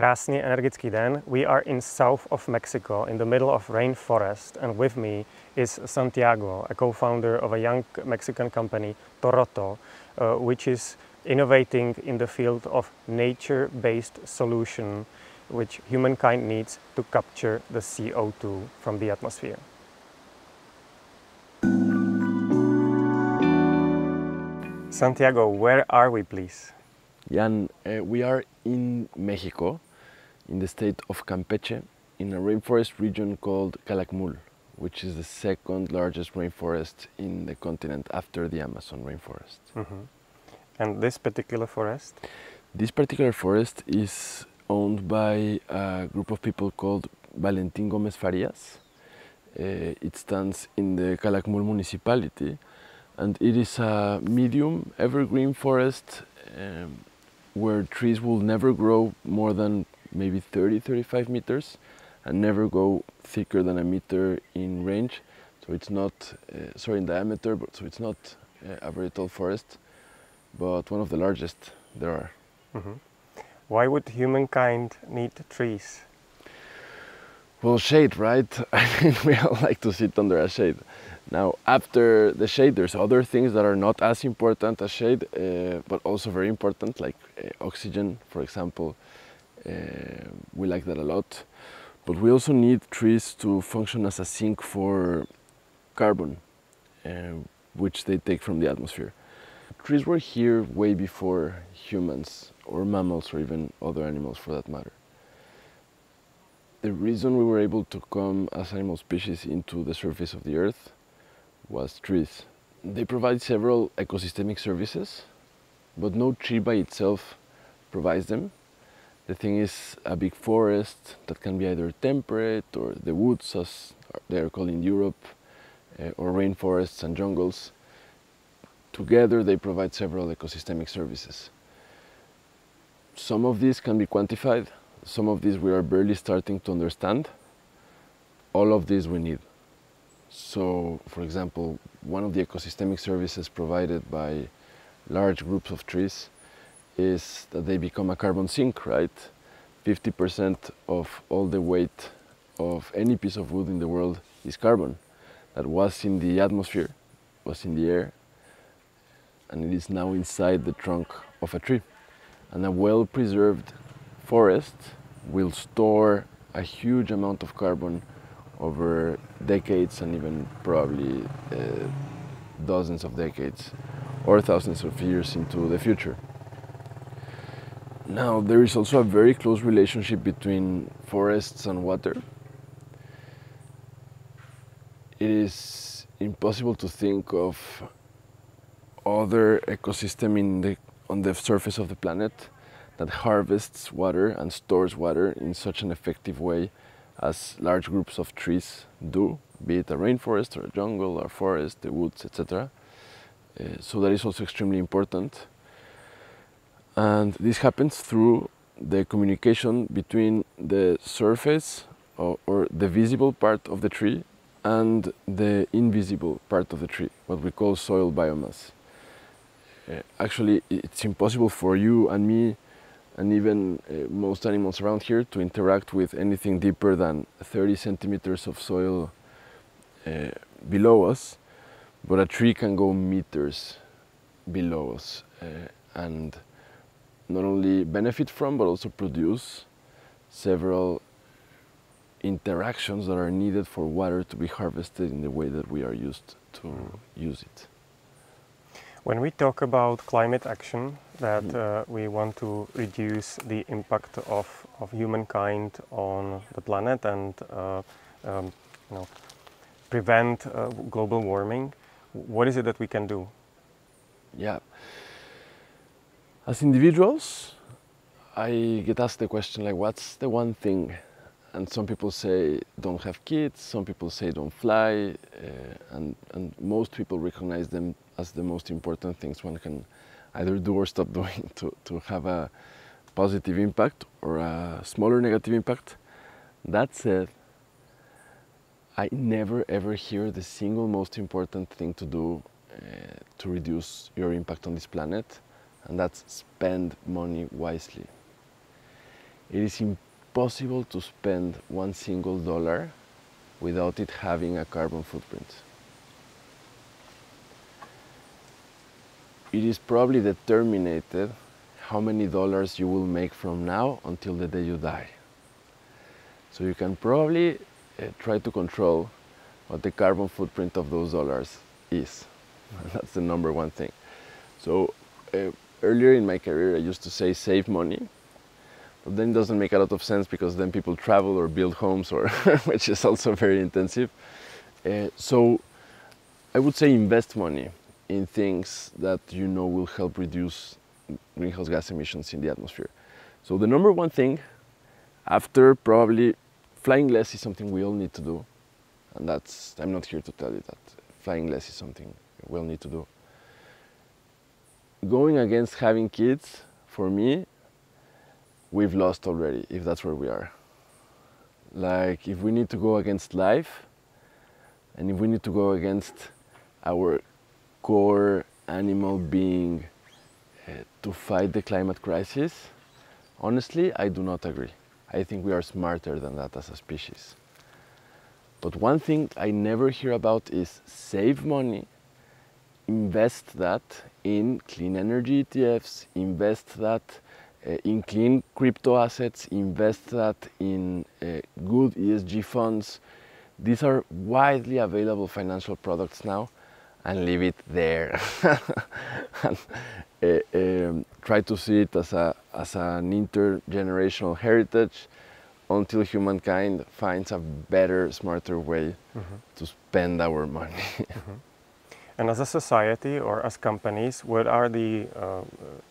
Krásný energický den. We are in south of Mexico, in the middle of rainforest, and with me is Santiago, a co-founder of a young Mexican company, Toroto, which is innovating in the field of nature-based solution which humankind needs to capture the CO2 from the atmosphere. Santiago, where are we, please? Jan, we are in Mexico, in the state of Campeche, in a rainforest region called Calakmul, which is the second largest rainforest in the continent after the Amazon rainforest. Mm-hmm. And this particular forest? This particular forest is owned by a group of people called Valentin Gomez Farias. It stands in the Calakmul municipality, and it is a medium evergreen forest where trees will never grow more than maybe 30-35 meters and never go thicker than a meter in range. So it's not, in diameter, but so it's not a very tall forest, but one of the largest there are. Mm-hmm. Why would humankind need trees? Well, shade, right? I mean, we all like to sit under a shade. Now, after the shade, there's other things that are not as important as shade, but also very important, like oxygen, for example. We like that a lot. But we also need trees to function as a sink for carbon, which they take from the atmosphere. Trees were here way before humans, or mammals, or even other animals for that matter. The reason we were able to come as animal species into the surface of the earth was trees. They provide several ecosystemic services, but no tree by itself provides them. The thing is, a big forest that can be either temperate, or the woods as they are called in Europe, or rainforests and jungles. Together they provide several ecosystemic services. Some of these can be quantified, some of these we are barely starting to understand. All of these we need. So, for example, one of the ecosystemic services provided by large groups of trees is that they become a carbon sink, right? 50% of all the weight of any piece of wood in the world is carbon that was in the atmosphere, was in the air, and it is now inside the trunk of a tree. And a well-preserved forest will store a huge amount of carbon over decades and even probably dozens of decades or thousands of years into the future. Now, there is also a very close relationship between forests and water. It is impossible to think of other ecosystem on the surface of the planet that harvests water and stores water in such an effective way as large groups of trees do, be it a rainforest or a jungle or a forest, the woods, etc. So that is also extremely important. And this happens through the communication between the surface or the visible part of the tree and the invisible part of the tree, what we call soil biomass. Actually, it's impossible for you and me and even most animals around here to interact with anything deeper than 30 centimeters of soil below us, but a tree can go meters below us and not only benefit from, but also produce several interactions that are needed for water to be harvested in the way that we are used to use it. When we talk about climate action, that we want to reduce the impact of humankind on the planet and prevent global warming, what is it that we can do? Yeah. As individuals, I get asked the question like, what's the one thing? And some people say don't have kids, some people say don't fly, and most people recognize them as the most important things one can either do or stop doing to have a positive impact or a smaller negative impact. That said, I never ever hear the single most important thing to do to reduce your impact on this planet, and that's spend money wisely. It is impossible to spend one single dollar without it having a carbon footprint. It is probably determined how many dollars you will make from now until the day you die. So you can probably try to control what the carbon footprint of those dollars is. That's the number one thing. So earlier in my career, I used to say save money, but then it doesn't make a lot of sense because then people travel or build homes, or which is also very intensive. So I would say invest money in things that you know will help reduce greenhouse gas emissions in the atmosphere. So the number one thing, after probably flying less, is something we all need to do. And that's, I'm not here to tell you that flying less is something we all need to do. Going against having kids, for me, we've lost already, if that's where we are. Like, if we need to go against life, and if we need to go against our core animal being to fight the climate crisis, honestly, I do not agree. I think we are smarter than that as a species. But one thing I never hear about is save money, invest that in clean energy ETFs, invest that in clean crypto assets, invest that in good ESG funds. These are widely available financial products now, and leave it there. And, try to see it as an intergenerational heritage until humankind finds a better, smarter way to spend our money. And as a society or as companies, what are the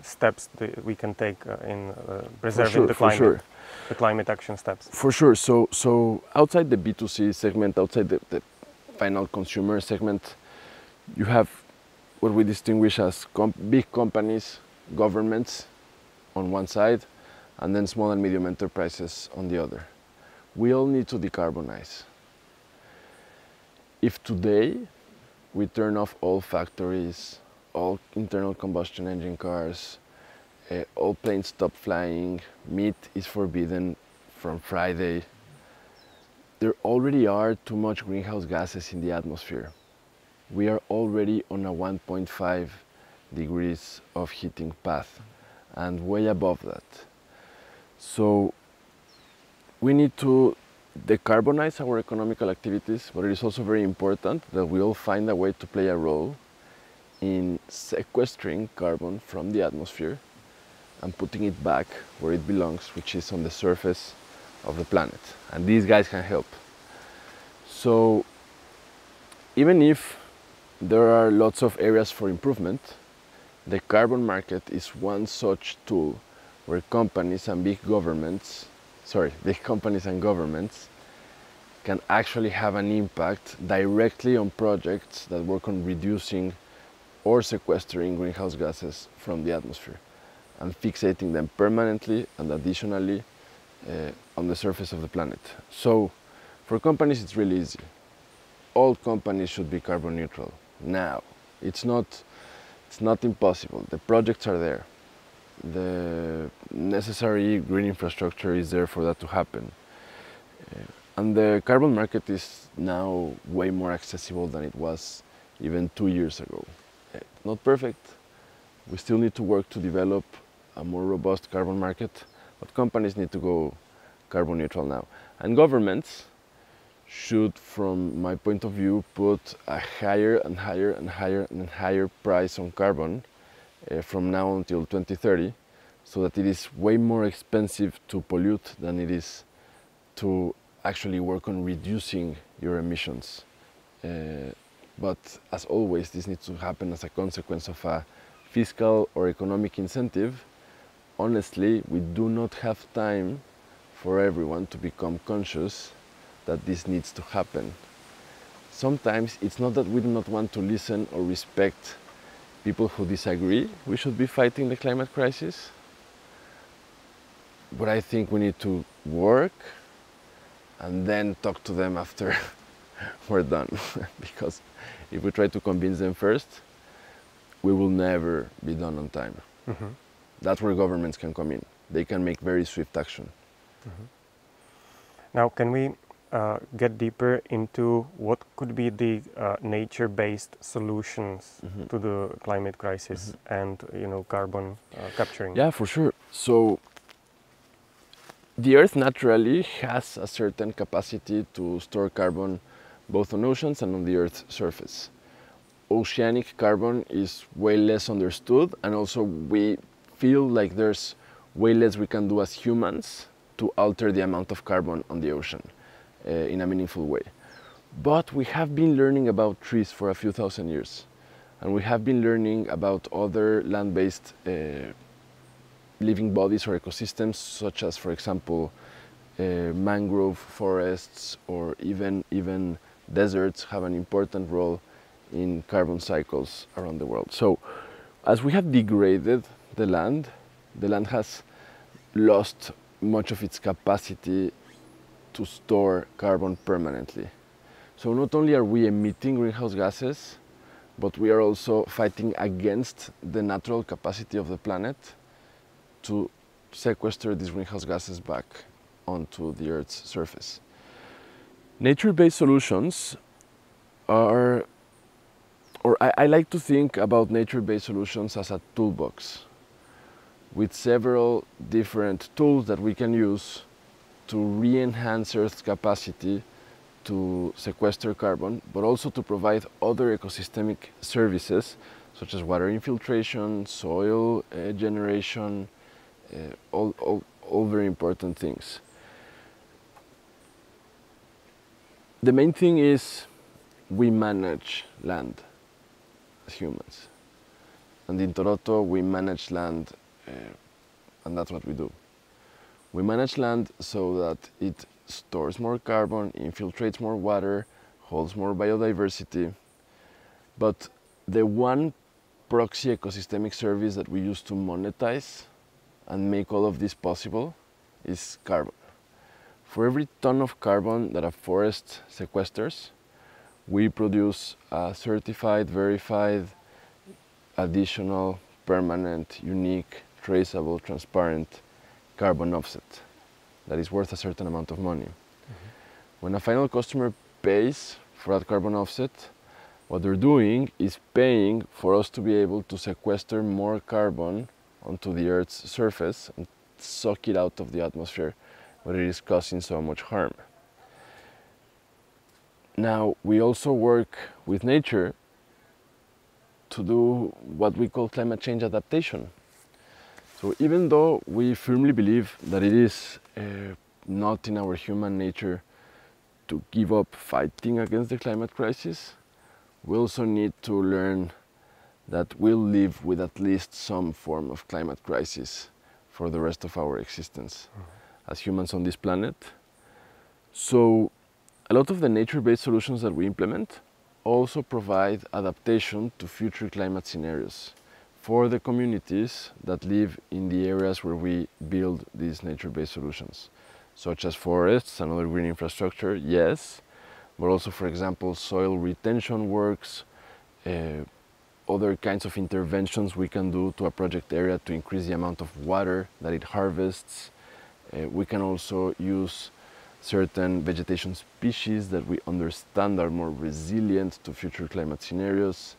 steps that we can take in preserving the climate? The climate action steps. For sure. So outside the B2C segment, outside the final consumer segment, you have what we distinguish as big companies, governments on one side, and then small and medium enterprises on the other. We all need to decarbonize. If today we turn off all factories, all internal combustion engine cars, all planes stop flying, meat is forbidden from Friday, there already are too much greenhouse gases in the atmosphere. We are already on a 1.5 degrees of heating path and way above that. So we need to decarbonize our economical activities, but it is also very important that we all find a way to play a role in sequestering carbon from the atmosphere and putting it back where it belongs, which is on the surface of the planet. And these guys can help. So even if there are lots of areas for improvement, the carbon market is one such tool where companies and governments can actually have an impact directly on projects that work on reducing or sequestering greenhouse gases from the atmosphere and fixating them permanently and additionally on the surface of the planet. So for companies, it's really easy. All companies should be carbon neutral now. It's not impossible. The projects are there. The necessary green infrastructure is there for that to happen. And the carbon market is now way more accessible than it was even 2 years ago. Not perfect. We still need to work to develop a more robust carbon market, but companies need to go carbon neutral now. And governments should, from my point of view, put a higher and higher and higher and higher price on carbon from now until 2030, so that it is way more expensive to pollute than it is to actually work on reducing your emissions. But as always, this needs to happen as a consequence of a fiscal or economic incentive. Honestly, we do not have time for everyone to become conscious that this needs to happen. Sometimes it's not that we do not want to listen or respect people who disagree we should be fighting the climate crisis, but I think we need to work and then talk to them after we're done. Because if we try to convince them first, we will never be done on time. That's where governments can come in. They can make very swift action. Now, can we get deeper into what could be the nature-based solutions to the climate crisis and, you know, carbon capturing? Yeah, for sure. So the Earth naturally has a certain capacity to store carbon both on oceans and on the Earth's surface. Oceanic carbon is way less understood, and also we feel like there's way less we can do as humans to alter the amount of carbon on the ocean in a meaningful way. But we have been learning about trees for a few thousand years, and we have been learning about other land-based living bodies or ecosystems, such as, for example, mangrove forests, or even deserts have an important role in carbon cycles around the world. So as we have degraded the land has lost much of its capacity to store carbon permanently. So not only are we emitting greenhouse gases, but we are also fighting against the natural capacity of the planet to sequester these greenhouse gases back onto the Earth's surface. Nature-based solutions are, or I like to think about nature-based solutions as a toolbox with several different tools that we can use to re-enhance Earth's capacity to sequester carbon, but also to provide other ecosystemic services such as water infiltration, soil generation, all very important things. The main thing is we manage land as humans. And in Toronto, we manage land, and that's what we do. We manage land so that it stores more carbon, infiltrates more water, holds more biodiversity. But the one proxy ecosystemic service that we use to monetize and make all of this possible is carbon. For every ton of carbon that a forest sequesters, we produce a certified, verified, additional, permanent, unique, traceable, transparent carbon offset that is worth a certain amount of money. When a final customer pays for that carbon offset, what they're doing is paying for us to be able to sequester more carbon onto the Earth's surface and suck it out of the atmosphere where it is causing so much harm. Now, we also work with nature to do what we call climate change adaptation. So even though we firmly believe that it is not in our human nature to give up fighting against the climate crisis, we also need to learn that we'll live with at least some form of climate crisis for the rest of our existence as humans on this planet. So a lot of the nature-based solutions that we implement also provide adaptation to future climate scenarios for the communities that live in the areas where we build these nature-based solutions, such as forests and other green infrastructure, yes, but also, for example, soil retention works, other kinds of interventions we can do to a project area to increase the amount of water that it harvests. We can also use certain vegetation species that we understand are more resilient to future climate scenarios.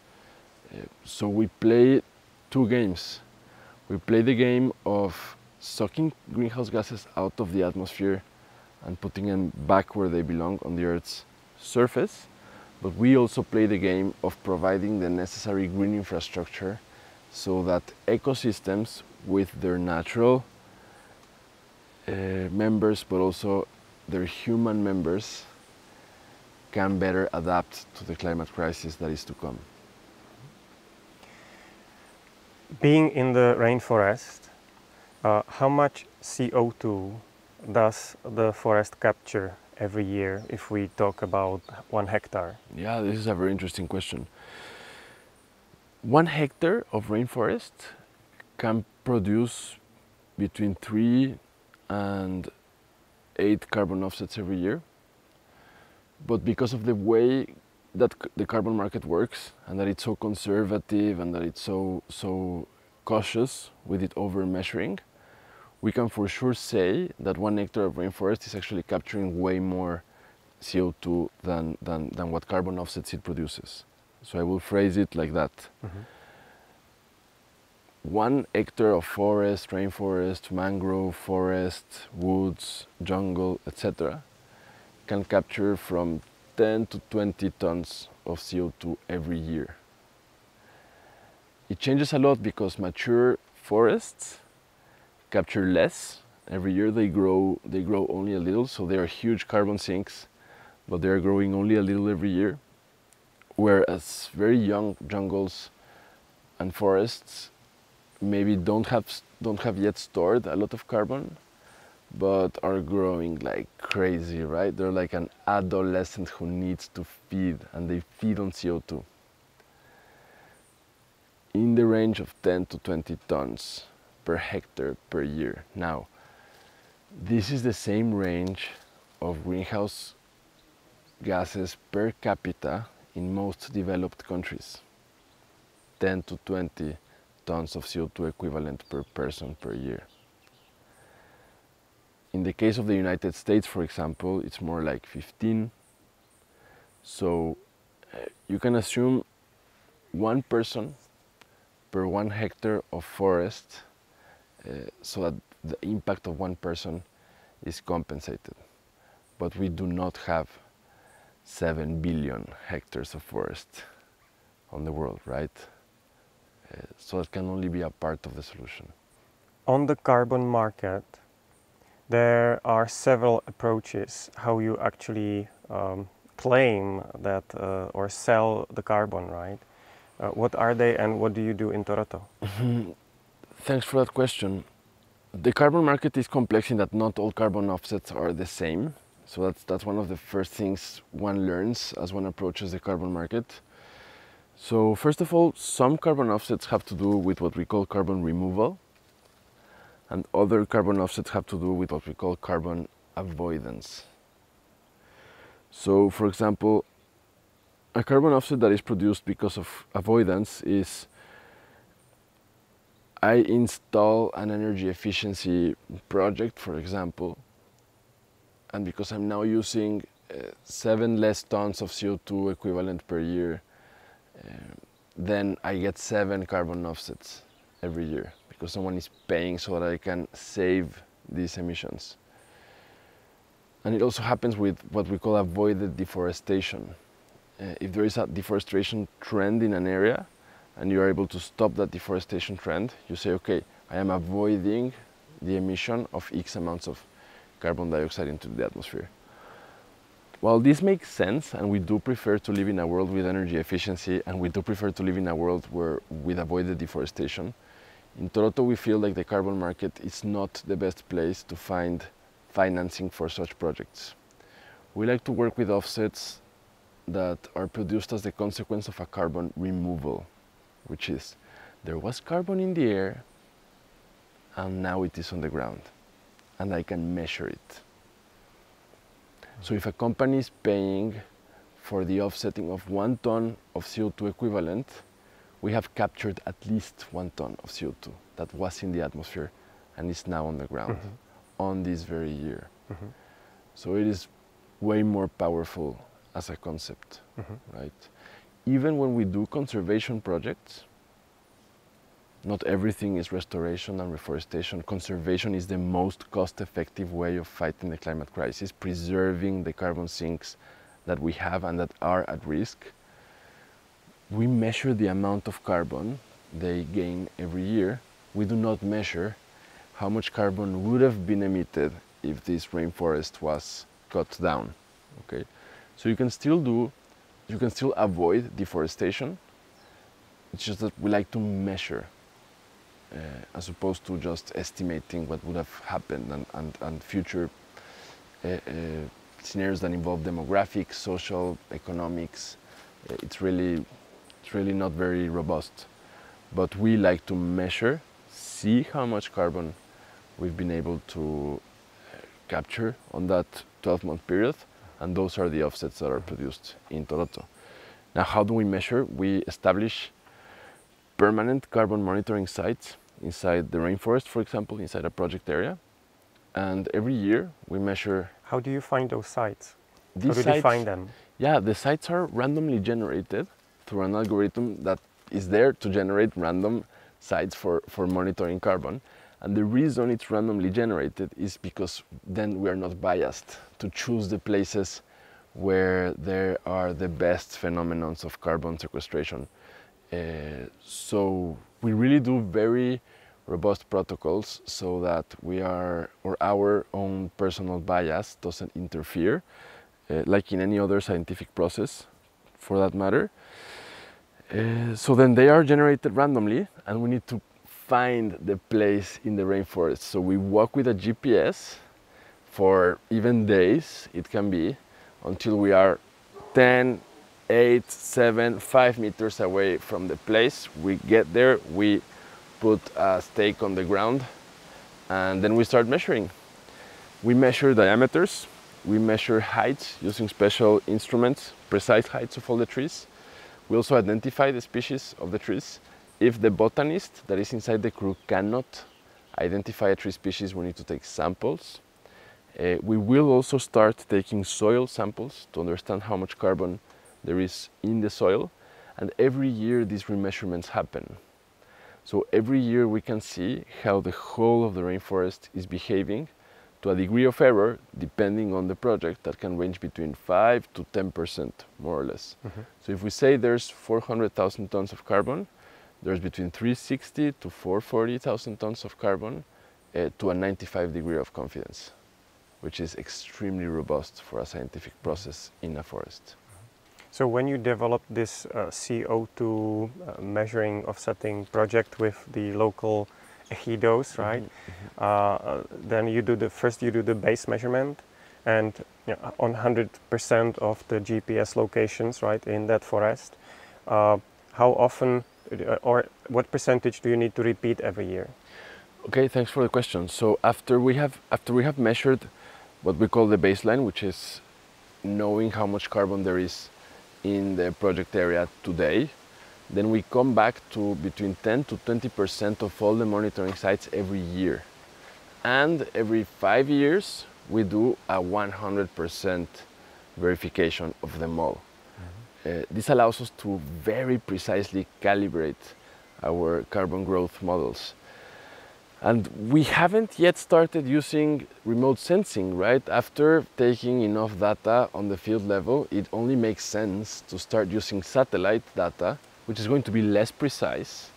So we play two games. We play the game of sucking greenhouse gases out of the atmosphere and putting them back where they belong on the Earth's surface, but we also play the game of providing the necessary green infrastructure so that ecosystems with their natural members, but also their human members, can better adapt to the climate crisis that is to come. Being in the rainforest, how much CO2 does the forest capture every year if we talk about 1 hectare? Yeah, this is a very interesting question. 1 hectare of rainforest can produce between 3 and 8 carbon offsets every year. But because of the way that the carbon market works, and that it's so conservative and that it's so cautious with it over measuring, we can for sure say that 1 hectare of rainforest is actually capturing way more CO2 than what carbon offsets it produces. So I will phrase it like that. 1 hectare of forest, rainforest, mangrove, forest, woods, jungle, etc. can capture from 10 to 20 tons of CO2 every year. It changes a lot because mature forests capture less. Every year they grow only a little, so they are huge carbon sinks, but they are growing only a little every year. Whereas very young jungles and forests maybe don't have yet stored a lot of carbon, but are growing like crazy, right? They're like an adolescent who needs to feed, and they feed on CO2 in the range of 10 to 20 tons per hectare per year. Now, this is the same range of greenhouse gases per capita in most developed countries. 10 to 20 tons of CO2 equivalent per person per year. In the case of the United States, for example, it's more like 15. So you can assume 1 person per 1 hectare of forest, so that the impact of 1 person is compensated. But we do not have 7 billion hectares of forest on the world, right? So that can only be a part of the solution. On the carbon market, there are several approaches how you actually claim that or sell the carbon, right? What are they, and what do you do in Toronto? Thanks for that question. The carbon market is complex in that not all carbon offsets are the same. So that's one of the first things one learns as one approaches the carbon market. So first of all, some carbon offsets have to do with what we call carbon removal, and other carbon offsets have to do with what we call carbon avoidance. So for example, a carbon offset that is produced because of avoidance is I install an energy efficiency project, for example, and because I'm now using 7 less tons of CO2 equivalent per year, then I get 7 carbon offsets every year because someone is paying so that I can save these emissions. And it also happens with what we call avoided deforestation. If there is a deforestation trend in an area and you are able to stop that deforestation trend, you say, okay, I am avoiding the emission of X amounts of carbon dioxide into the atmosphere. While this makes sense, and we do prefer to live in a world with energy efficiency, and we do prefer to live in a world with avoided deforestation, in Toronto we feel like the carbon market is not the best place to find financing for such projects. We like to work with offsets that are produced as the consequence of a carbon removal, which is there was carbon in the air and now it is on the ground and I can measure it. So if a company is paying for the offsetting of 1 ton of CO2 equivalent, we have captured at least 1 ton of CO2 that was in the atmosphere and is now on the ground on this very year. So it is way more powerful as a concept, right? Even when we do conservation projects, not everything is restoration and reforestation. Conservation is the most cost-effective way of fighting the climate crisis, preserving the carbon sinks that we have and that are at risk. We measure the amount of carbon they gain every year. We do not measure how much carbon would have been emitted if this rainforest was cut down, okay? So you can still avoid deforestation. It's just that we like to measure as opposed to just estimating what would have happened and future scenarios that involve demographics, social, economics. It's really not very robust. But we like to measure, see how much carbon we've been able to capture on that 12-month period, and those are the offsets that are produced in Toronto. Now, how do we measure? We establish permanent carbon monitoring sites inside the rainforest, for example, inside a project area. And every year we measure. How do you find those sites? These How do sites, you find them? Yeah, the sites are randomly generated through an algorithm that is there to generate random sites for monitoring carbon. And the reason it's randomly generated is because then we are not biased to choose the places where there are the best phenomena of carbon sequestration. So we really do very robust protocols so that our own personal bias doesn't interfere, like in any other scientific process for that matter. So then they are generated randomly and we need to find the place in the rainforest. So we walk with a GPS for even days, it can be, until we are 10, 8, 7, 5 meters away from the place. We get there, we put a stake on the ground, and then we start measuring. We measure diameters, we measure heights using special instruments, precise heights of all the trees. We also identify the species of the trees. If the botanist that is inside the crew cannot identify a tree species, we need to take samples. We will also start taking soil samples to understand how much carbon there is in the soil. And every year these remeasurements happen. So every year we can see how the whole of the rainforest is behaving to a degree of error, depending on the project, that can range between 5 to 10%, more or less. Mm-hmm. So if we say there's 400,000 tons of carbon, there's between 360 to 440,000 tons of carbon to a 95 degree of confidence, which is extremely robust for a scientific process in a forest. So when you develop this CO2 measuring offsetting project with the local Ejidos, right? Mm-hmm. Then you do the base measurement, and on 100% of the GPS locations, right, in that forest. How often, or what percentage do you need to repeat every year? Okay, thanks for the question. So after we have measured what we call the baseline, which is knowing how much carbon there is in the project area today, then we come back to between 10 to 20% of all the monitoring sites every year. And every 5 years, we do a 100% verification of them all. Mm-hmm. This allows us to very precisely calibrate our carbon growth models. And we haven't yet started using remote sensing, right? After taking enough data on the field level, it only makes sense to start using satellite data, which is going to be less precise.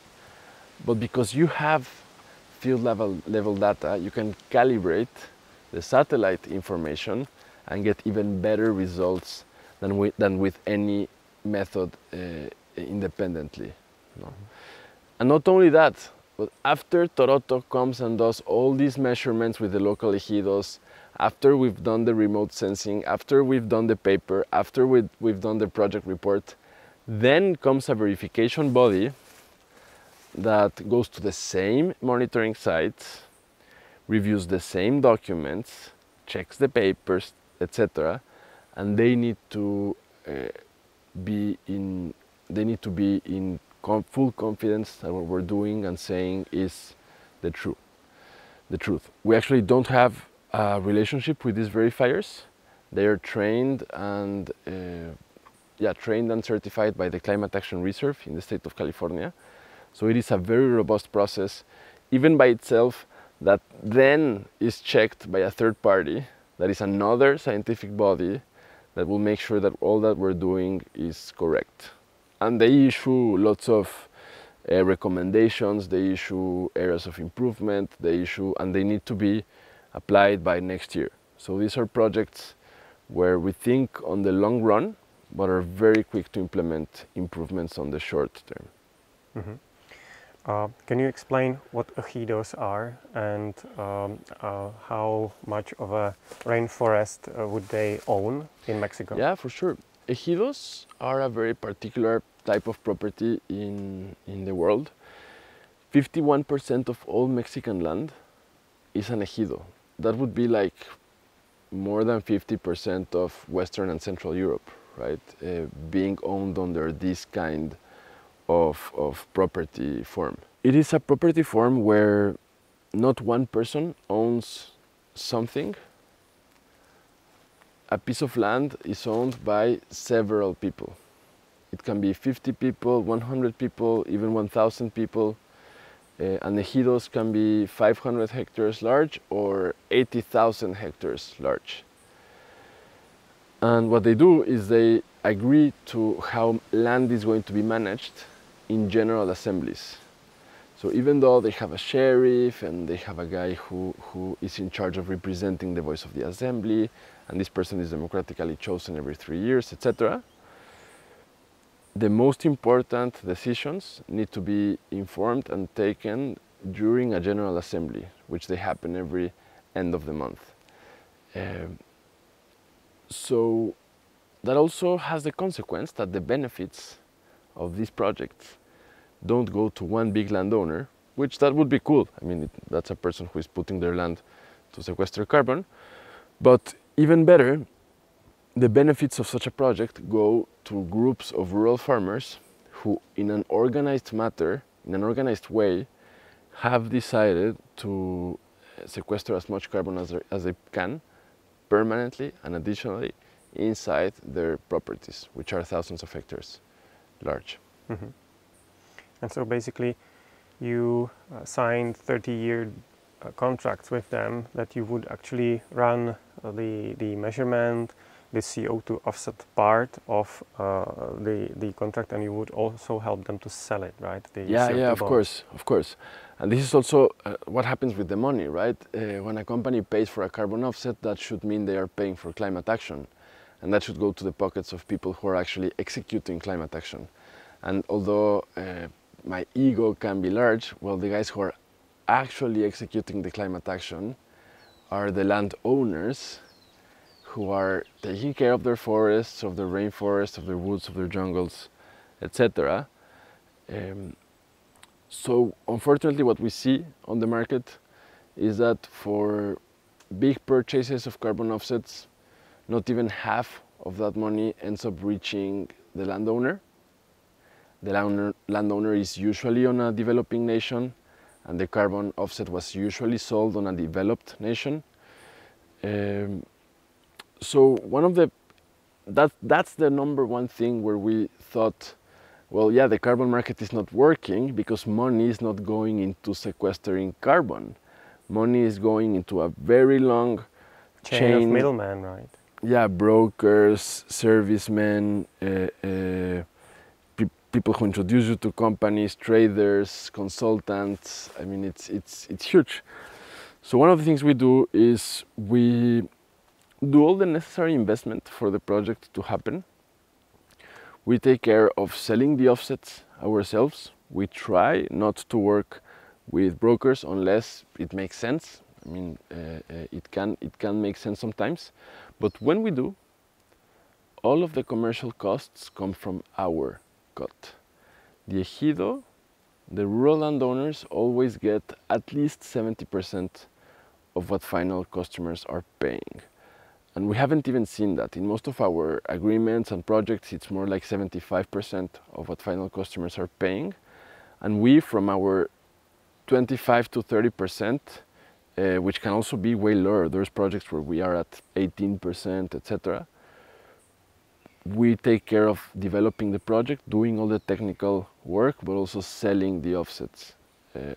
But because you have field level data, you can calibrate the satellite information and get even better results than with any method independently. No? And not only that, but after Toronto comes and does all these measurements with the local Ejidos, after we've done the remote sensing, after we've done the paper, after we've done the project report, then comes a verification body that goes to the same monitoring sites, reviews the same documents, checks the papers, etc., and they need to be in full confidence that what we're doing and saying is the truth. We actually don't have a relationship with these verifiers. They are trained and certified by the Climate Action Reserve in the state of California. So it is a very robust process, even by itself, that then is checked by a third party, that is another scientific body that will make sure that all that we're doing is correct. And they issue lots of recommendations, they issue areas of improvement, and they need to be applied by next year. So these are projects where we think on the long run, but are very quick to implement improvements on the short term. Mm-hmm. Can you explain what Ejidos are and how much of a rainforest would they own in Mexico? Yeah, for sure. Ejidos are a very particular type of property in the world. 51% of all Mexican land is an ejido. That would be like more than 50% of Western and Central Europe, right? Being owned under this kind of property form. It is a property form where not one person owns something. A piece of land is owned by several people. It can be 50 people, 100 people, even 1,000 people. And Ejidos can be 500 hectares large or 80,000 hectares large. And what they do is they agree to how land is going to be managed in general assemblies. So even though they have a sheriff and they have a guy who is in charge of representing the voice of the assembly, and this person is democratically chosen every 3 years, etc., the most important decisions need to be informed and taken during a general assembly, which they happen every end of the month. So that also has the consequence that the benefits of these projects don't go to one big landowner, which that would be cool. I mean, that's a person who is putting their land to sequester carbon. But even better, the benefits of such a project go to groups of rural farmers who, in an organized way, have decided to sequester as much carbon as they can, permanently and additionally, inside their properties, which are thousands of hectares large. Mm-hmm. And so basically you signed 30-year contracts with them that you would actually run the measurement, the CO2 offset part of the contract, and you would also help them to sell it, right? Yeah, of course. And this is also what happens with the money, right? When a company pays for a carbon offset, that should mean they are paying for climate action. And that should go to the pockets of people who are actually executing climate action. And although my ego can be large, well, the guys who are actually executing the climate action are the landowners who are taking care of their forests, of their rainforests, of their woods, of their jungles, etc. So unfortunately what we see on the market is that for big purchases of carbon offsets, not even half of that money ends up reaching the landowner. The landowner is usually on a developing nation, and the carbon offset was usually sold on a developed nation. So that's the number one thing where we thought, well, yeah, the carbon market is not working because money is not going into sequestering carbon. Money is going into a very long chain of middlemen, right? Yeah, brokers, servicemen, people who introduce you to companies, traders, consultants. I mean, it's huge. So one of the things we do is we do all the necessary investment for the project to happen. We take care of selling the offsets ourselves. We try not to work with brokers unless it makes sense. I mean, it can make sense sometimes. But when we do, all of the commercial costs come from our cut. The ejido, the rural landowners, always get at least 70% of what final customers are paying. And we haven't even seen that. In most of our agreements and projects, it's more like 75% of what final customers are paying. And we, from our 25 to 30%, which can also be way lower. There's projects where we are at 18%, etc. We take care of developing the project, doing all the technical work, but also selling the offsets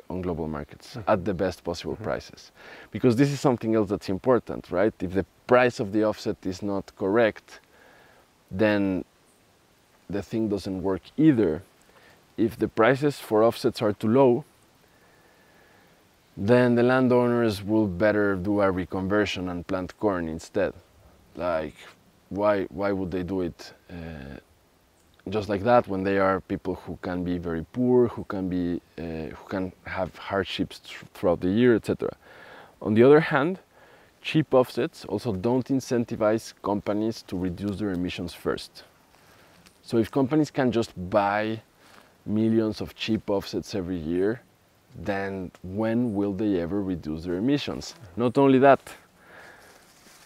on global markets at the best possible prices. Because this is something else that's important, right? If the price of the offset is not correct, then the thing doesn't work either. If the prices for offsets are too low, then the landowners will better do a reconversion and plant corn instead. Like, why would they do it just like that when they are people who can be very poor, who can have hardships throughout the year, etc. On the other hand, cheap offsets also don't incentivize companies to reduce their emissions first. So if companies can just buy millions of cheap offsets every year, then when will they ever reduce their emissions? Not only that,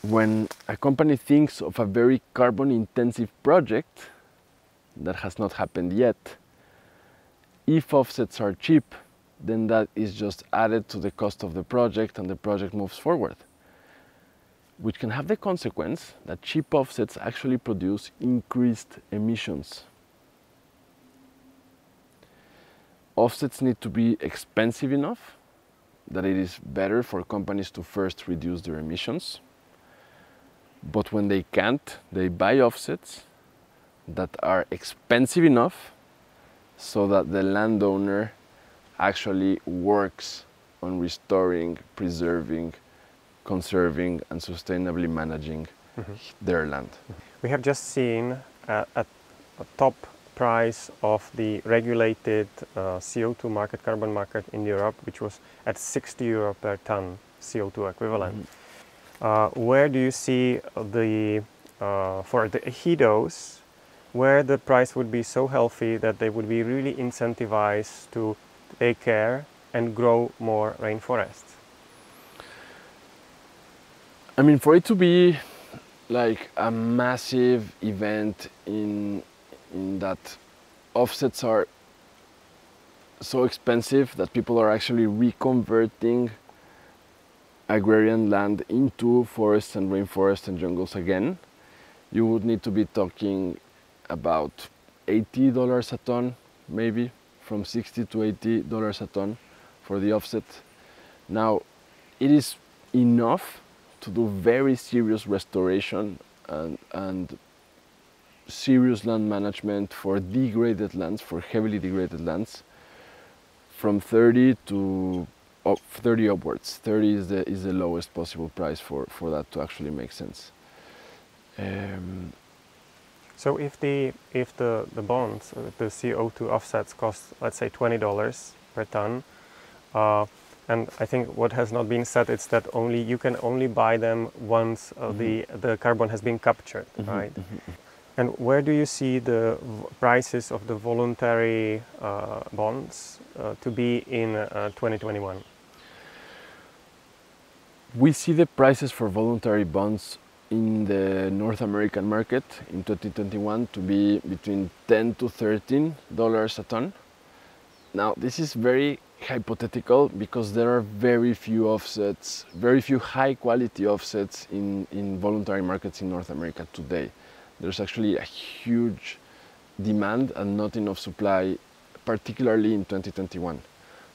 when a company thinks of a very carbon intensive project that has not happened yet, if offsets are cheap, then that is just added to the cost of the project and the project moves forward, which can have the consequence that cheap offsets actually produce increased emissions. Offsets need to be expensive enough that it is better for companies to first reduce their emissions. But when they can't, they buy offsets that are expensive enough so that the landowner actually works on restoring, preserving, conserving and sustainably managing their land. We have just seen a top price of the regulated CO2 market, carbon market in Europe, which was at 60 euro per ton CO2 equivalent. Where do you see the, for the Ejidos, where the price would be so healthy that they would be really incentivized to take care and grow more rainforests? I mean, for it to be like a massive event in that offsets are so expensive that people are actually reconverting agrarian land into forests and rainforests and jungles again, you would need to be talking about $80 a ton, maybe from $60 to $80 a ton for the offset. Now, it is enough to do very serious restoration and serious land management for degraded lands, for heavily degraded lands, from 30 to 30 upwards. 30 is the lowest possible price for that to actually make sense. So if the bonds, the CO2 offsets cost, let's say $20 per ton, and I think what has not been said is that you can only buy them once the carbon has been captured, right? And where do you see the prices of the voluntary bonds to be in 2021? We see the prices for voluntary bonds in the North American market in 2021 to be between $10 to $13 a ton. Now, this is very hypothetical because there are very few offsets, very few high quality offsets in voluntary markets in North America today. There's actually a huge demand and not enough supply, particularly in 2021.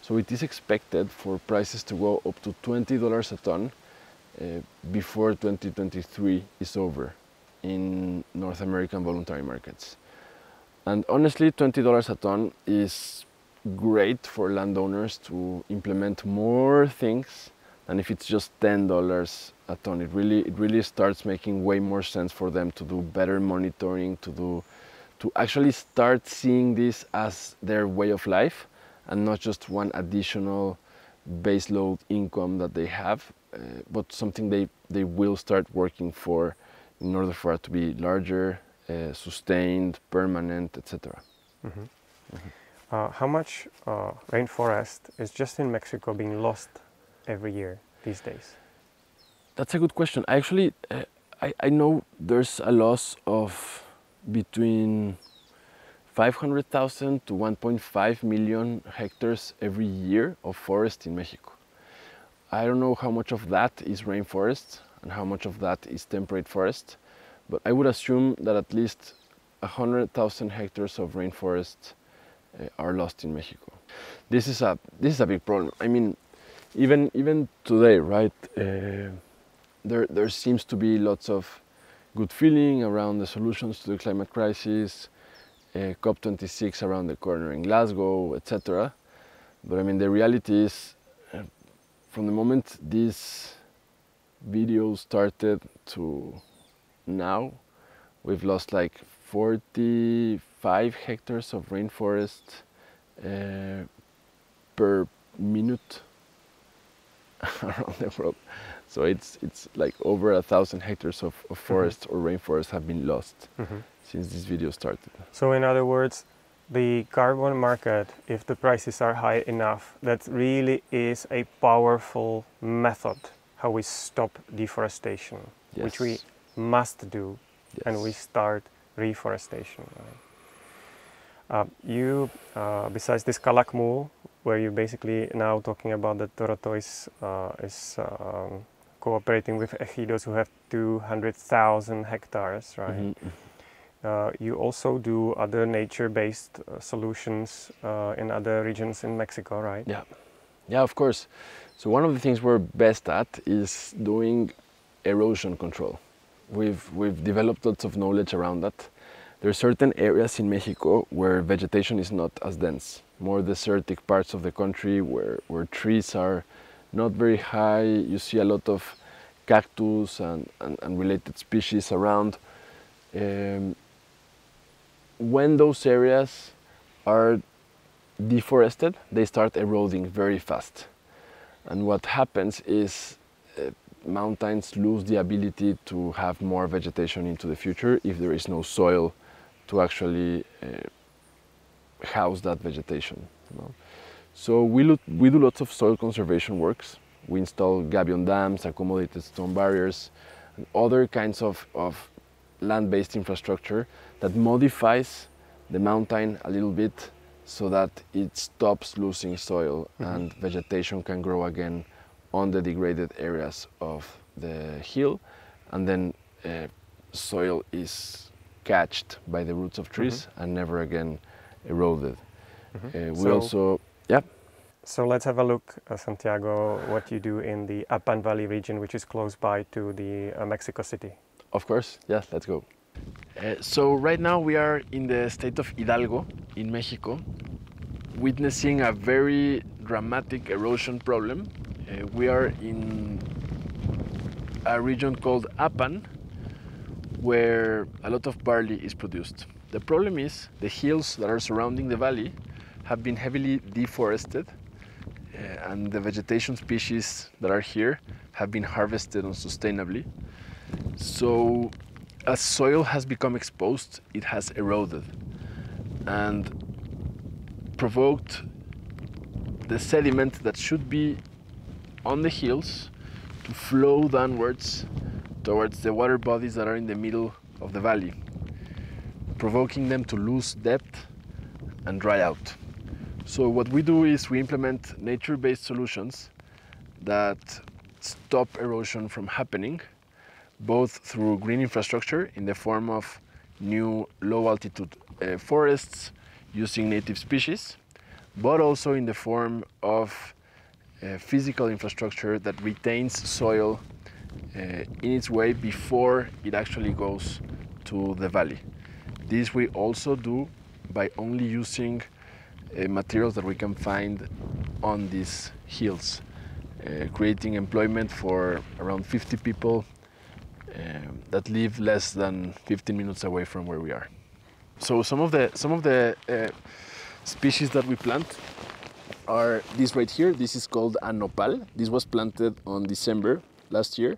So it is expected for prices to go up to $20 a ton before 2023 is over in North American voluntary markets. And honestly, $20 a ton is great for landowners to implement more things than if it's just $10 a ton. It really starts making way more sense for them to do better monitoring, to actually start seeing this as their way of life and not just one additional baseload income that they have, but something they will start working for in order for it to be larger, sustained, permanent, etc. How much rainforest is just in Mexico being lost every year these days? That's a good question. Actually, I know there's a loss of between 500,000 to 1.5 million hectares every year of forest in Mexico. I don't know how much of that is rainforest and how much of that is temperate forest, but I would assume that at least 100,000 hectares of rainforest are lost in Mexico. This is a big problem. I mean, even today, right? There seems to be lots of good feeling around the solutions to the climate crisis. COP26 around the corner in Glasgow, etc. But I mean, the reality is, from the moment this video started to now, we've lost like 45 hectares of rainforest per minute around the world. So it's like over 1,000 hectares of forest or rainforest have been lost since this video started. So in other words, the carbon market, if the prices are high enough, that really is a powerful method how we stop deforestation, which we must do, and we start reforestation. You, besides this Calakmul, where you basically now talking about that Toroto is cooperating with Ejidos, who have 200,000 hectares, right? Mm-hmm. You also do other nature-based solutions in other regions in Mexico, right? Yeah, yeah, of course. So one of the things we're best at is doing erosion control. We've developed lots of knowledge around that. There are certain areas in Mexico where vegetation is not as dense, more desertic parts of the country where trees are not very high. You see a lot of cactus and related species around. When those areas are deforested, they start eroding very fast. And what happens is mountains lose the ability to have more vegetation into the future if there is no soil to actually house that vegetation. You know? So we do lots of soil conservation works. We install gabion dams, accommodated stone barriers, and other kinds of land-based infrastructure that modifies the mountain a little bit so that it stops losing soil and vegetation can grow again on the degraded areas of the hill, and then soil is catched by the roots of trees and never again eroded. So let's have a look, Santiago, what you do in the Apan Valley region, which is close by to the Mexico City. Of course, yeah, let's go. So right now we are in the state of Hidalgo in Mexico, witnessing a very dramatic erosion problem. We are in a region called Apan, where a lot of barley is produced. The problem is the hills that are surrounding the valley have been heavily deforested, and the vegetation species that are here have been harvested unsustainably. So as soil has become exposed, it has eroded and provoked the sediment that should be on the hills to flow downwards towards the water bodies that are in the middle of the valley, provoking them to lose depth and dry out. So what we do is we implement nature-based solutions that stop erosion from happening, both through green infrastructure in the form of new low-altitude forests using native species, but also in the form of physical infrastructure that retains soil in its way before it actually goes to the valley. This we also do by only using materials that we can find on these hills, creating employment for around 50 people that live less than 15 minutes away from where we are. So some of the species that we plant are this right here. This is called a nopal. This was planted on December last year.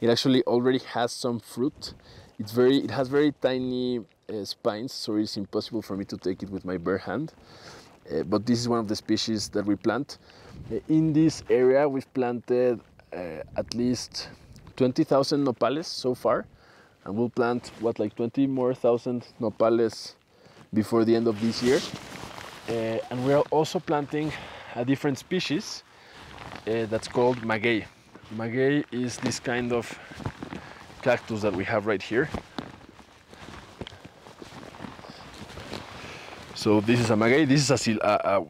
It actually already has some fruit. It has very tiny spines, so it's impossible for me to take it with my bare hand. But this is one of the species that we plant. In this area, we've planted at least 20,000 nopales so far, and we'll plant like 20 more thousand nopales before the end of this year. And we're also planting a different species that's called maguey. Maguey is this kind of cactus that we have right here. So this is a maguey. This is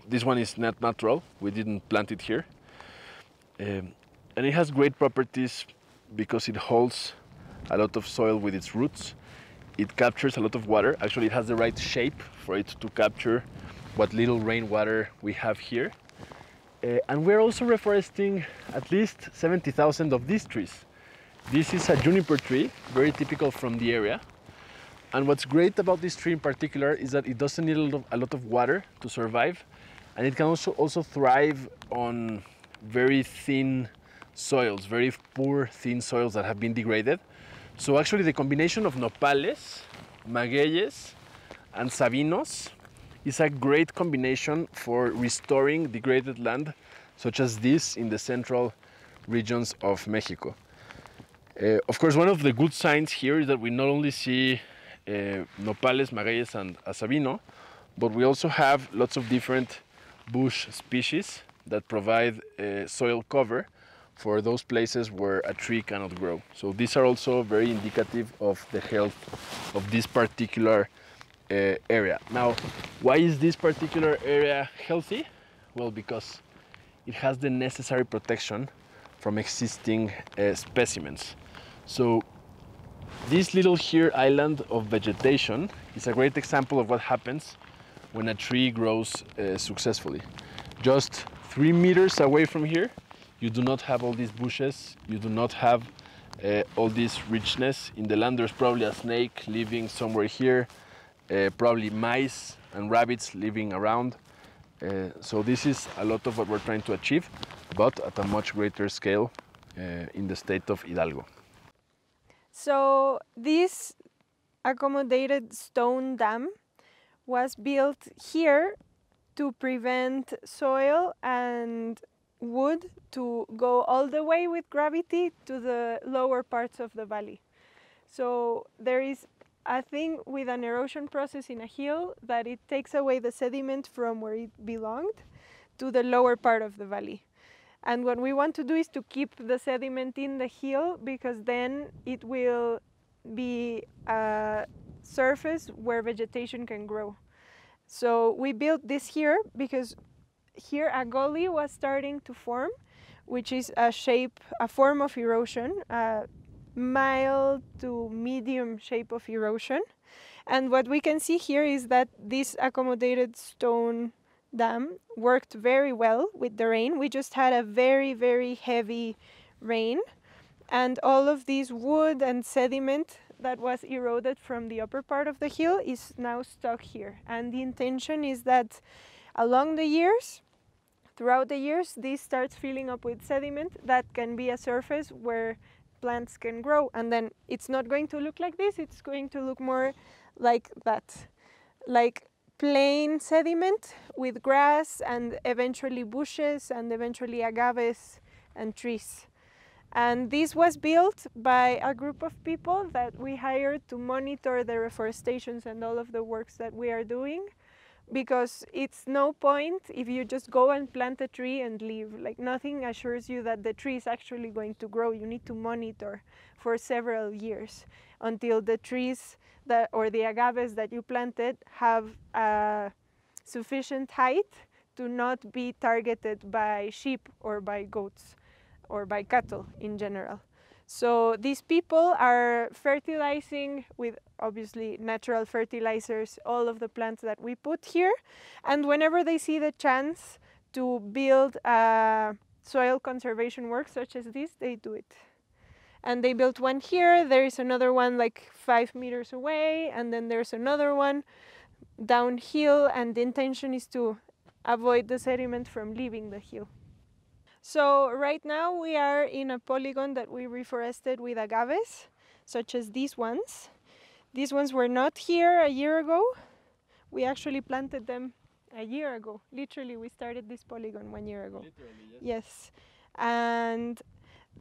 this one is not natural. We didn't plant it here, and it has great properties because it holds a lot of soil with its roots. It captures a lot of water. Actually, it has the right shape for it to capture what little rainwater we have here. And we're also reforesting at least 70,000 of these trees. This is a juniper tree, very typical from the area. And what's great about this tree in particular is that it doesn't need a lot of water to survive, and it can also thrive on very thin soils, very poor thin soils that have been degraded. So actually the combination of nopales, magueyes, and sabinos is a great combination for restoring degraded land, such as this in the central regions of Mexico. Of course, one of the good signs here is that we not only see nopales, magueyes, and sabino, but we also have lots of different bush species that provide soil cover for those places where a tree cannot grow. So these are also very indicative of the health of this particular area. Now, why is this particular area healthy? Well, because it has the necessary protection from existing specimens. So this little here island of vegetation is a great example of what happens when a tree grows successfully. Just 3 meters away from here, you do not have all these bushes, you do not have all this richness. In the land there's probably a snake living somewhere here, probably mice and rabbits living around. So this is a lot of what we're trying to achieve, but at a much greater scale in the state of Hidalgo. So this accommodated stone dam was built here to prevent soil and wood to go all the way with gravity to the lower parts of the valley. So there is a thing with an erosion process in a hill that it takes away the sediment from where it belonged to the lower part of the valley. And what we want to do is to keep the sediment in the hill, because then it will be a surface where vegetation can grow. So we built this here because here a gully was starting to form, which is a form of erosion, a mild to medium shape of erosion. And what we can see here is that this accommodated stone dam worked very well with the rain. We just had a very, very heavy rain, and all of this wood and sediment that was eroded from the upper part of the hill is now stuck here. And the intention is that along the years, throughout the years, this starts filling up with sediment that can be a surface where plants can grow. And then it's not going to look like this, it's going to look more like that, like plain sediment with grass and eventually bushes and eventually agaves and trees. And this was built by a group of people that we hired to monitor the reforestations and all of the works that we are doing, because it's no point if you just go and plant a tree and leave. Like, nothing assures you that the tree is actually going to grow. You need to monitor for several years until the trees that, or the agaves that you planted, have a sufficient height to not be targeted by sheep or by goats or by cattle in general. So these people are fertilizing with obviously natural fertilizers all of the plants that we put here, and whenever they see the chance to build a soil conservation work such as this, they do it. And they built one here, there is another one like 5 meters away, and then there's another one downhill, and the intention is to avoid the sediment from leaving the hill. So right now we are in a polygon that we reforested with agaves, such as these ones. These ones were not here a year ago. We actually planted them a year ago. Literally, we started this polygon 1 year ago. Literally, yes. And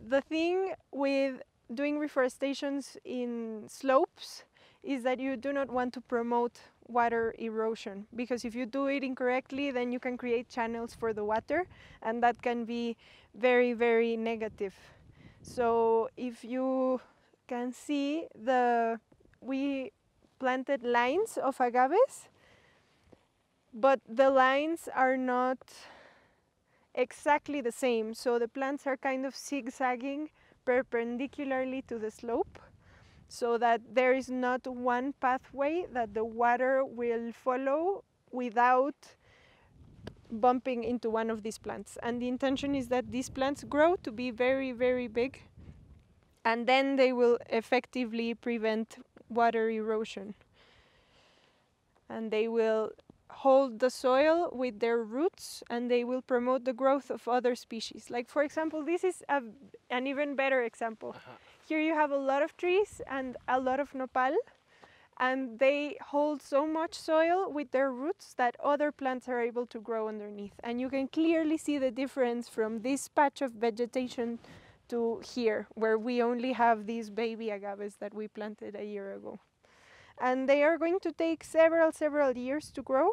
the thing with doing reforestations in slopes is that you do not want to promote water erosion, because if you do it incorrectly, then you can create channels for the water, and that can be very, very negative. So if you can see, we planted lines of agaves, but the lines are not exactly the same. So the plants are kind of zigzagging perpendicularly to the slope, so that there is not one pathway that the water will follow without bumping into one of these plants. And the intention is that these plants grow to be very, very big, and then they will effectively prevent water erosion. And they will hold the soil with their roots, and they will promote the growth of other species. Like, for example, this is an even better example. Here you have a lot of trees and a lot of nopal, and they hold so much soil with their roots that other plants are able to grow underneath. And you can clearly see the difference from this patch of vegetation to here, where we only have these baby agaves that we planted a year ago. And they are going to take several years to grow.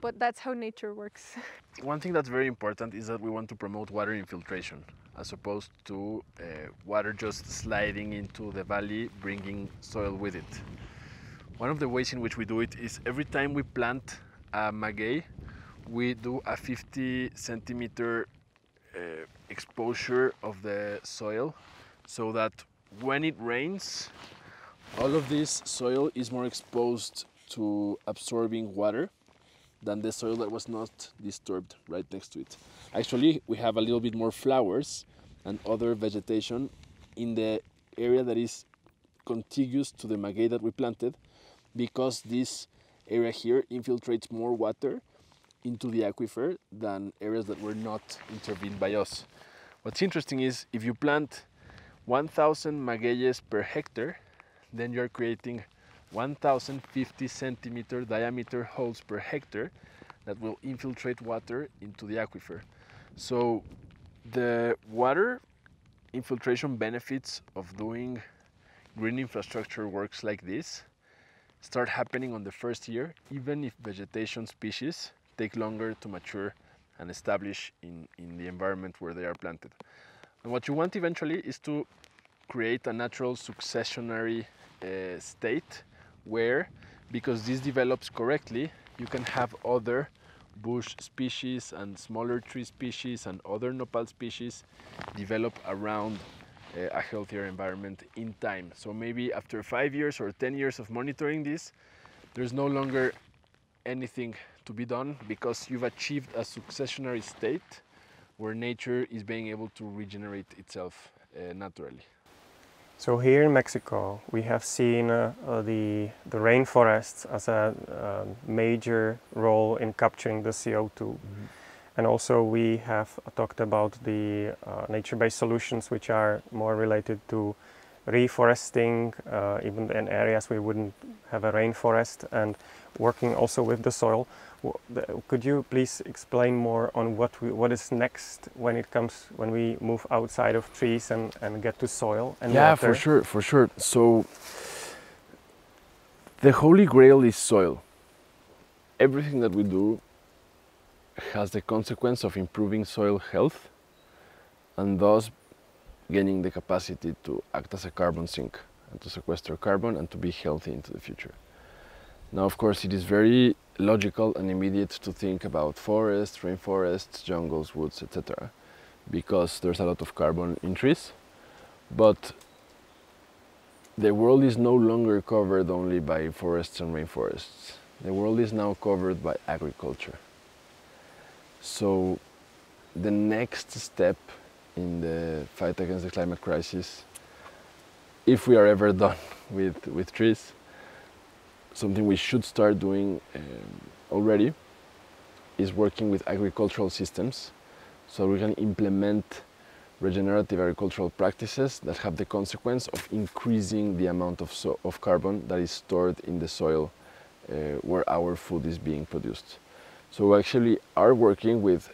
but that's how nature works. One thing that's very important is that we want to promote water infiltration as opposed to water just sliding into the valley, bringing soil with it. One of the ways in which we do it is every time we plant a maguey, we do a 50 centimeter exposure of the soil, so that when it rains, all of this soil is more exposed to absorbing water than the soil that was not disturbed right next to it. Actually, we have a little bit more flowers and other vegetation in the area that is contiguous to the maguey that we planted, because this area here infiltrates more water into the aquifer than areas that were not intervened by us. What's interesting is if you plant 1,000 magueyes per hectare, then you're creating 1,050 centimeter diameter holes per hectare that will infiltrate water into the aquifer. So the water infiltration benefits of doing green infrastructure works like this start happening on the first year, even if vegetation species take longer to mature and establish in the environment where they are planted. And what you want eventually is to create a natural successionary state where, because this develops correctly, you can have other bush species and smaller tree species and other nopal species develop around a healthier environment in time. So maybe after 5 years or 10 years of monitoring this, there's no longer anything to be done because you've achieved a successionary state where nature is being able to regenerate itself naturally. So here in Mexico, we have seen the rainforests as a major role in capturing the CO2. And also we have talked about the nature-based solutions which are more related to reforesting, even in areas we wouldn't have a rainforest, and working also with the soil. Could you please explain more on what is next when we move outside of trees and get to soil and yeah, water? for sure. So the holy grail is soil. Everything that we do has the consequence of improving soil health and thus gaining the capacity to act as a carbon sink and to sequester carbon and to be healthy into the future. Now, of course, it is very logical and immediate to think about forests, rainforests, jungles, woods, etc., because there's a lot of carbon in trees, but the world is no longer covered only by forests and rainforests. The world is now covered by agriculture. So the next step in the fight against the climate crisis, if we are ever done with trees, something we should start doing already, is working with agricultural systems so we can implement regenerative agricultural practices that have the consequence of increasing the amount of carbon that is stored in the soil where our food is being produced. So we actually are working with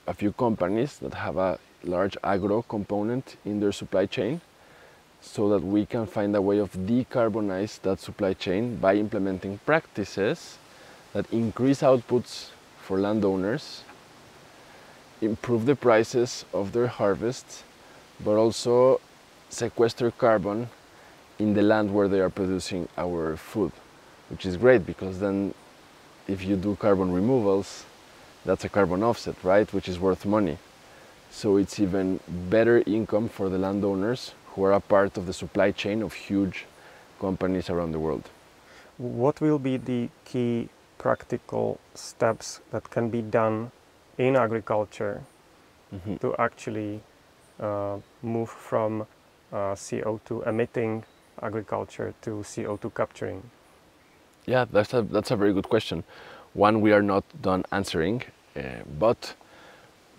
a few companies that have a large agro component in their supply chain, so that we can find a way of decarbonize that supply chain by implementing practices that increase outputs for landowners, improve the prices of their harvests, but also sequester carbon in the land where they are producing our food, which is great because then if you do carbon removals, that's a carbon offset, right, which is worth money. So it's even better income for the landowners who are a part of the supply chain of huge companies around the world. What will be the key practical steps that can be done in agriculture to actually move from CO2 emitting agriculture to CO2 capturing? Yeah, that's a very good question. One we are not done answering, but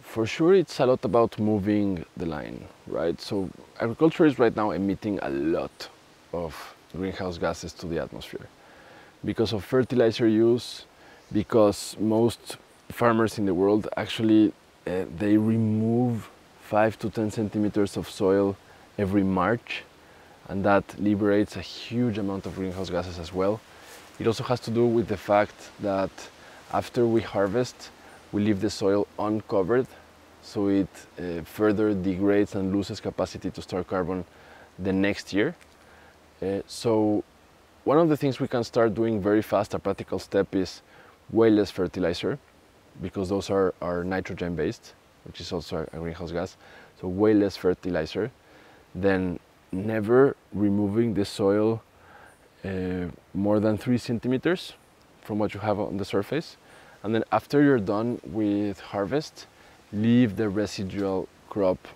for sure it's a lot about moving the line, right? So agriculture is right now emitting a lot of greenhouse gases to the atmosphere because of fertilizer use, because most farmers in the world actually they remove 5 to 10 centimeters of soil every March, and that liberates a huge amount of greenhouse gases as well. It also has to do with the fact that After we harvest, we leave the soil uncovered, so it further degrades and loses capacity to store carbon the next year. So one of the things we can start doing very fast, a practical step, is way less fertilizer, because those are nitrogen based, which is also a greenhouse gas. So way less fertilizer. Then never removing the soil more than 3 centimeters from what you have on the surface. And then after you're done with harvest, leave the residual crop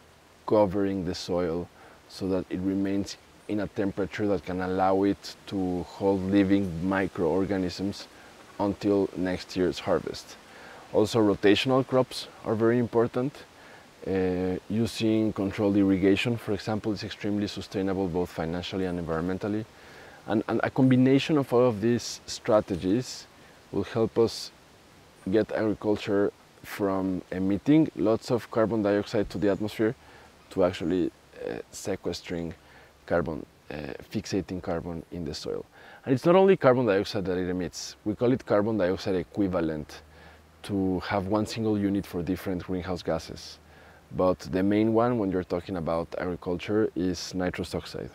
covering the soil so that it remains in a temperature that can allow it to hold living microorganisms until next year's harvest. Also, rotational crops are very important. Using controlled irrigation, for example, is extremely sustainable both financially and environmentally. And a combination of all of these strategies will help us get agriculture from emitting lots of carbon dioxide to the atmosphere to actually sequestering carbon, fixating carbon in the soil. And it's not only carbon dioxide that it emits. We call it carbon dioxide equivalent to have one single unit for different greenhouse gases. But the main one when you're talking about agriculture is nitrous oxide.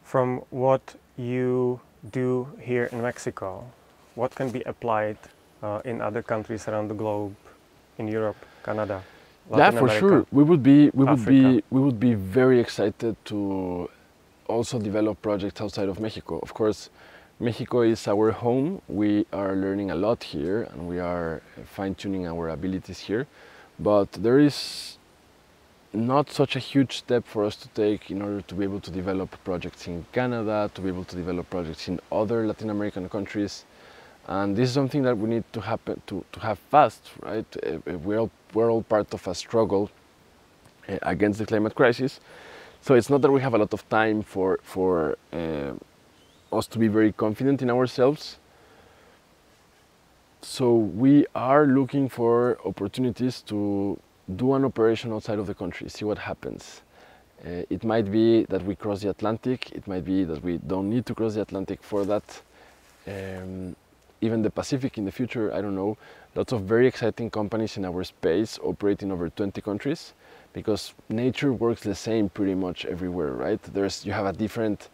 From what you do here in Mexico, what can be applied in other countries around the globe, in Europe, Canada, Latin for America, sure. We would be very excited to also develop projects outside of Mexico. Of course, Mexico is our home. We are learning a lot here and we are fine-tuning our abilities here. But there is not such a huge step for us to take in order to be able to develop projects in Canada, to be able to develop projects in other Latin American countries. And this is something that we need to happen to have fast, right? We're all part of a struggle against the climate crisis. So it's not that we have a lot of time for us to be very confident in ourselves. So we are looking for opportunities to do an operation outside of the country, see what happens. It might be that we cross the Atlantic, it might be that we don't need to cross the Atlantic for that. Even the Pacific in the future, I don't know. Lots of very exciting companies in our space operate in over 20 countries because nature works the same pretty much everywhere, right? You have a different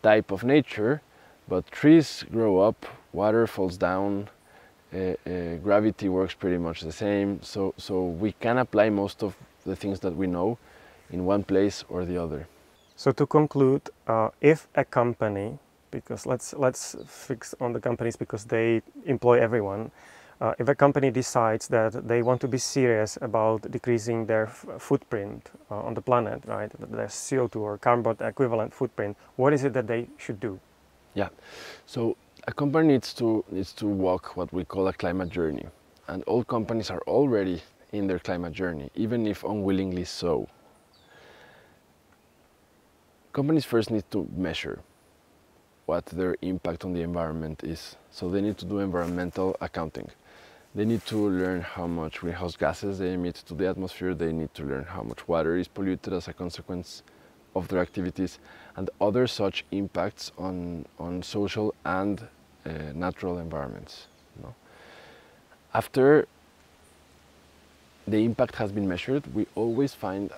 type of nature, but trees grow up, water falls down, gravity works pretty much the same. So we can apply most of the things that we know in one place or the other. So to conclude, if a company, because let's fix on the companies because they employ everyone. If a company decides that they want to be serious about decreasing their footprint on the planet, right, their CO2 or carbon equivalent footprint, what is it that they should do? Yeah, so a company needs to walk what we call a climate journey, and all companies are already in their climate journey, even if unwillingly so. Companies first need to measure what their impact on the environment is. So they need to do environmental accounting. They need to learn how much greenhouse gases they emit to the atmosphere. They need to learn how much water is polluted as a consequence of their activities and other such impacts on social and natural environments. You know? After the impact has been measured, we always find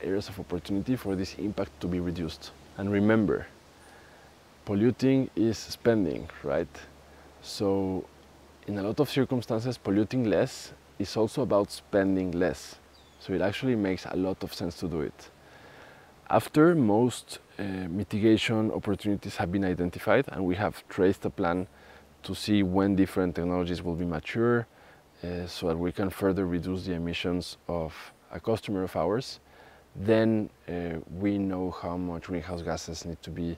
areas of opportunity for this impact to be reduced. And remember, polluting is spending, right? So in a lot of circumstances, polluting less is also about spending less. So it actually makes a lot of sense to do it. After most mitigation opportunities have been identified and we have traced a plan to see when different technologies will be mature so that we can further reduce the emissions of a customer of ours, then we know how much greenhouse gases need to be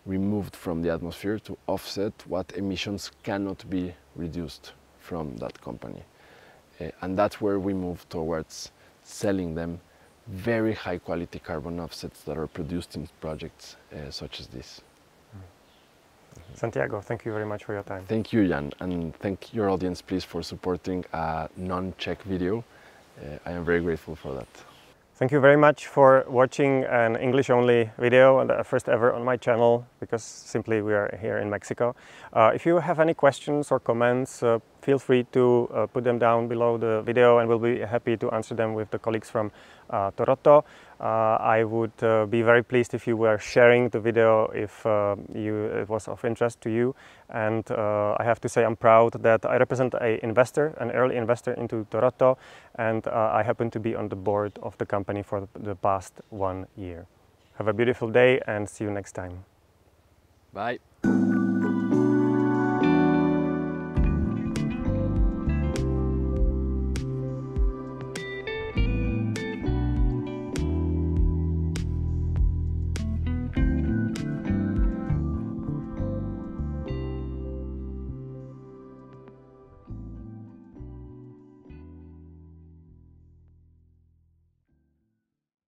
removed from the atmosphere to offset what emissions cannot be reduced from that company. And that's where we move towards selling them very high quality carbon offsets that are produced in projects such as this. Santiago, thank you very much for your time. Thank you, Jan, and thank your audience, please, for supporting a non-Czech video. I am very grateful for that. Thank you very much for watching an English-only video, and the first ever on my channel, because simply we are here in Mexico. If you have any questions or comments, feel free to put them down below the video, and we'll be happy to answer them with the colleagues from Toronto. I would be very pleased if you were sharing the video if it was of interest to you. And I have to say I'm proud that I represent an early investor into Toronto, and I happen to be on the board of the company for the past 1 year. Have a beautiful day and see you next time. Bye.